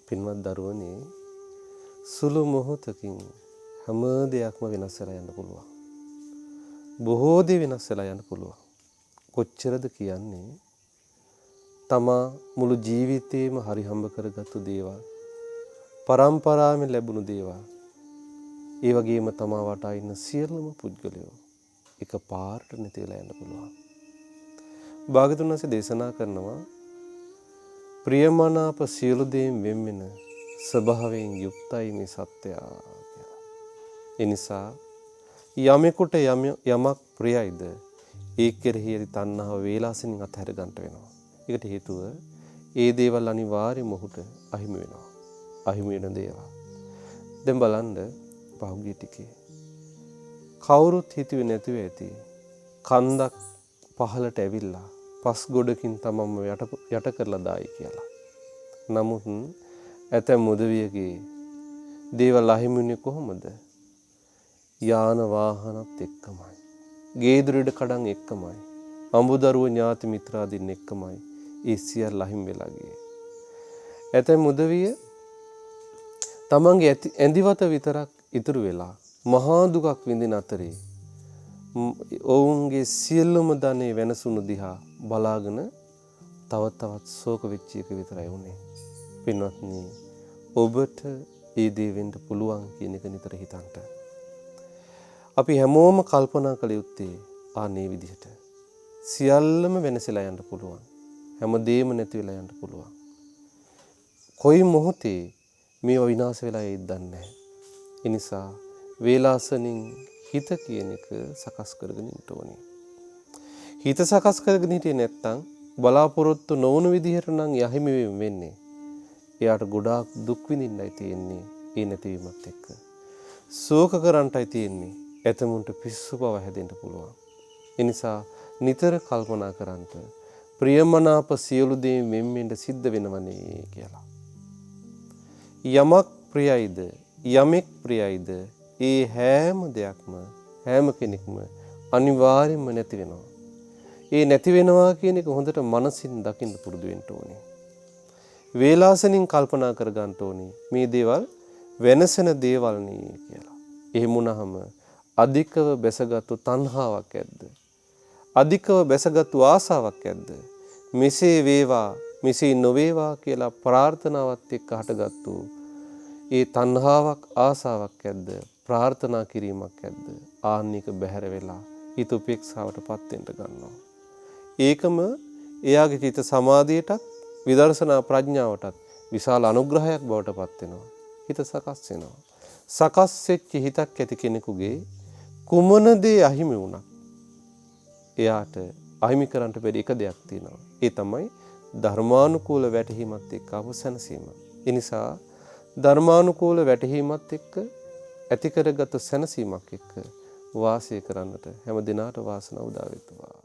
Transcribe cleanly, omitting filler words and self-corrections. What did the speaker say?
පින්වත් දරුවනේ සුළු මොහොතකින් හැම දෙයක්ම වෙනස් වෙලා යන්න පුළුවන්. බොහෝ දේ වෙනස් වෙලා යන්න පුළුවන්. කොච්චරද කියන්නේ තමා මුළු ජීවිතේම හරි හම්බ කරගත්තු දේවල්, පරම්පරාවෙන් ලැබුණු දේවල්, ඒ වගේම තමා වටා ඉන්න සියලුම පුද්ගලයෝ එක පාරට නැති වෙලා යන්න පුළුවන්. භාග්‍යවතුන් වහන්සේ දේශනා කරනවා ප්‍රියමනාප සියලු දේන් වෙන්වෙන ස්වභාවයෙන් යුක්තයි මේ සත්‍යය කියලා. ඒ නිසා යමෙකුට යමක් ප්‍රියයිද ඒ කෙරෙහි ඇති තණ්හාව වේලාසෙනින් අත්හැර ගන්නට වෙනවා. ඒකට හේතුව ඒ දේවල් අනිවාර්යයෙන්ම ඔහුට අහිමි වෙනවා. අහිමි වෙන දේවල්. දැන් බලන්න පහුගිය ටිකේ කවුරුත් හිතුවේ නැතුව ඇති කන්දක් පහලට ඇවිල්ලා පස් ගොඩකින් තමම යට කරලා දායි කියලා. නමුත් ඇතැම් මුදවියගේ දේවල් අහිමිුනේ කොහොමද? යාන වාහනත් එක්කමයි. ගේදොරට කඩන් එක්කමයි. අඹදරුව ඥාති මිත්‍රාදීන් එක්කමයි ඒ සියල්ල අහිමි වෙලා ගියේ. ඇතැම් මුදවිය තමන්ගේ ඇඳිවත විතරක් ඉතුරු වෙලා මහා දුකක් විඳින අතරේ ඔවුන්ගේ සියලුම ධනෙ වෙනසුණු දිහා බලාගෙන තව තවත් ශෝක වෙච්ච එක විතරයි උනේ. පින්වත්නි, ඔබට ඒ දේ වෙන්න පුළුවන් කියන එක නිතර හිතන්න. අපි හැමෝම කල්පනා කළ යුත්තේ ආනේ විදිහට. සියල්ලම වෙනසලා යන්න පුළුවන්. හැමදේම නැති වෙලා යන්න පුළුවන්. කොයි මොහොතේ මේව විනාශ වෙලා යයිද දන්නේ නැහැ. ඒ නිසා වේලාසනින් හිත කියන එක සකස් කරගෙන ඉන්න ඕනේ. හිත සකස් කරගෙන හිටියේ නැත්නම් බලාපොරොත්තු නොවුණු විදිහට නම් යහිමි වෙන්නේ. එයාට ගොඩාක් දුක් විඳින්නයි තියෙන්නේ ඒ නැතිවීමත් එක්ක. ශෝක කරන්නයි තියෙන්නේ. එතමුන්ට පිස්සු බව හැදෙන්න පුළුවන්. ඒ නිසා නිතර කල්පනා කරන්ට ප්‍රියමනාප සියලු දේ මෙම්මෙන්ද සිද්ධ වෙනවනේ කියලා. යමක් ප්‍රියයිද යමෙක් ප්‍රියයිද ඒ හැම දෙයක්ම හැම කෙනෙක්ම අනිවාර්යයෙන්ම නැති වෙනවා. ඒ නැති වෙනවා කියන එක හොඳට මනසින් දකින්න පුරුදු වෙන්න ඕනේ. වේලාසනින් කල්පනා කර ගන්න ඕනේ මේ දේවල් වෙනසන දේවල් නේ කියලා. එහෙම වුණාම අධිකව බැසගත්තු තණ්හාවක් ඇද්ද? අධිකව බැසගත්තු ආසාවක් ඇද්ද? මෙසේ වේවා මෙසේ නොවේවා කියලා ප්‍රාර්ථනාවත් එක්ක හටගත්තු ඒ තණ්හාවක් ආසාවක් ඇද්ද? ප්‍රාර්ථනා කිරීමක් ඇද්ද? ආන්නික බැහැර වෙලා හිත උපේක්ෂාවටපත් වෙන්න ගන්නවා. ඒකම එයාගේ චිත්ත සමාධියටත් විදර්ශනා ප්‍රඥාවටත් විශාල අනුග්‍රහයක් බවට පත් වෙනවා. හිත සකස් වෙනවා. සකස් වෙච්ච හිතක් ඇති කෙනෙකුගේ කුමන දේ අහිමි වුණා එයාට අහිමි කරන්න බැරි එක දෙයක් තියෙනවා. ඒ තමයි ධර්මානුකූල වැටහීමත් එක්ක අවසනසීම. ඒ නිසා ධර්මානුකූල වැටහීමත් එක්ක ඇති කරගත් සැනසීමක් එක්ක වාසය කරන්නට හැම දිනාට වාසනාව උදා වෙත්වා.